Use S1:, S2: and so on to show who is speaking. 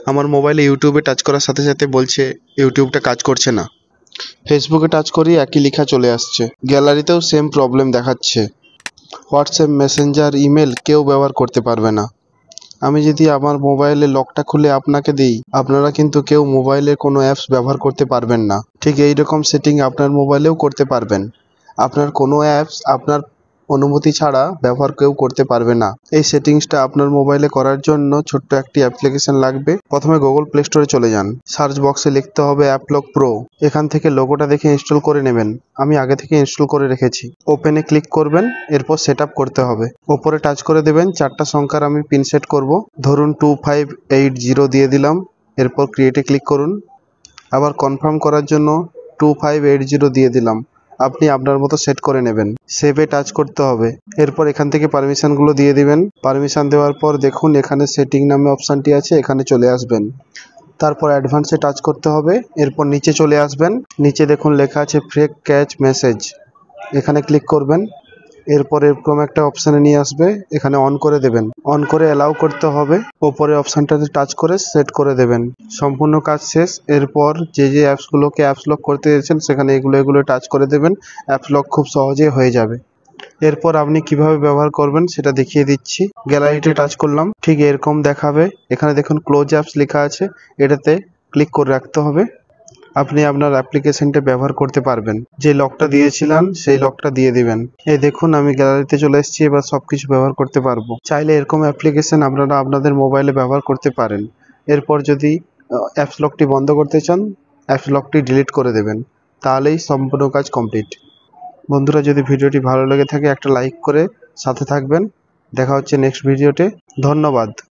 S1: আমার মোবাইলে ইউটিউবে টাচ করার সাথে সাথে বলছে ইউটিউবটা কাজ করছে না। ফেসবুকে টাচ করি একই লেখা চলে আসছে। গ্যালারিতেও সেম প্রবলেম দেখাচ্ছে। হোয়াটসঅ্যাপ, মেসেঞ্জার, ইমেল কেউ ব্যবহার করতে পারবে না। আমি যদি আমার মোবাইলে লকটা খুলে আপনাকে দিই, আপনারা কিন্তু কেউ মোবাইলে কোনো অ্যাপস ব্যবহার করতে পারবেন না। ঠিক এই রকম সেটিং আপনার মোবাইলেও করতে পারবেন। আপনার কোনো অ্যাপস আপনার অনুমতি ছাড়া ব্যবহার কেউ করতে পারবে না। এই সেটিংসটা আপনার মোবাইলে করার জন্য ছোট্ট একটি অ্যাপ্লিকেশন লাগবে। প্রথমে গুগল প্লে স্টোরে চলে যান। সার্চ বক্সে লিখতে হবে অ্যাপলক প্রো। এখান থেকে লোগোটা দেখে ইনস্টল করে নেবেন। আমি আগে থেকে ইনস্টল করে রেখেছি। ওপেনে ক্লিক করবেন, এরপর সেট আপ করতে হবে। ওপরে টাচ করে দেবেন। 4টা সংখ্যার আমি পিন সেট করব। ধরুন 2580 দিয়ে দিলাম। এরপর ক্রিয়েটে ক্লিক করুন। আবার কনফার্ম করার জন্য 2580 দিয়ে দিলাম। আপনি আপনার মতো সেট করে নেবেন। সেভে টাচ করতে হবে। এরপর এখান থেকে পারমিশনগুলো দিয়ে দিবেন। পারমিশন দেওয়ার পর দেখুন এখানে সেটিং নামে অপশানটি আছে, এখানে চলে আসবেন। তারপর অ্যাডভান্সে টাচ করতে হবে। এরপর নিচে চলে আসবেন। নিচে দেখুন লেখা আছে ফ্রেক ক্যাচ মেসেজ। এখানে ক্লিক করবেন। এরপর এরকম একটা অপশানে নিয়ে আসবে, এখানে অন করে দেবেন। অন করে অ্যালাউ করতে হবে। ওপরে অপশানটাতে টাচ করে সেট করে দেবেন। সম্পূর্ণ কাজ শেষ। এরপর যে অ্যাপসগুলোকে অ্যাপস লক করতে দিয়েছেন সেখানে এগুলো টাচ করে দেবেন। অ্যাপস লক খুব সহজেই হয়ে যাবে। এরপর আপনি কিভাবে ব্যবহার করবেন সেটা দেখিয়ে দিচ্ছি। গ্যালারিতে টাচ করলাম, ঠিক এরকম দেখাবে। এখানে দেখুন ক্লোজ অ্যাপস লেখা আছে, এটাতে ক্লিক করে রাখতে হবে। আপনি আপনার অ্যাপ্লিকেশনটা ব্যবহার করতে পারবেন। যে লকটা দিয়েছিলেন সেই লকটা দিয়ে দিবেন। এই দেখুন আমি গ্যালারিতে চলে এসেছি, এবার সবকিছু ব্যবহার করতে পারবো। চাইলে এরকম অ্যাপ্লিকেশন আপনারা আপনাদের মোবাইলে ব্যবহার করতে পারেন। এরপর যদি অ্যাপস লকটি বন্ধ করতে চান, অ্যাপস লকটি ডিলিট করে দেবেন। তাহলেই সম্পূর্ণ কাজ কমপ্লিট। বন্ধুরা, যদি ভিডিওটি ভালো লেগে থাকে একটা লাইক করে সাথে থাকবেন। দেখা হচ্ছে নেক্সট ভিডিওতে। ধন্যবাদ।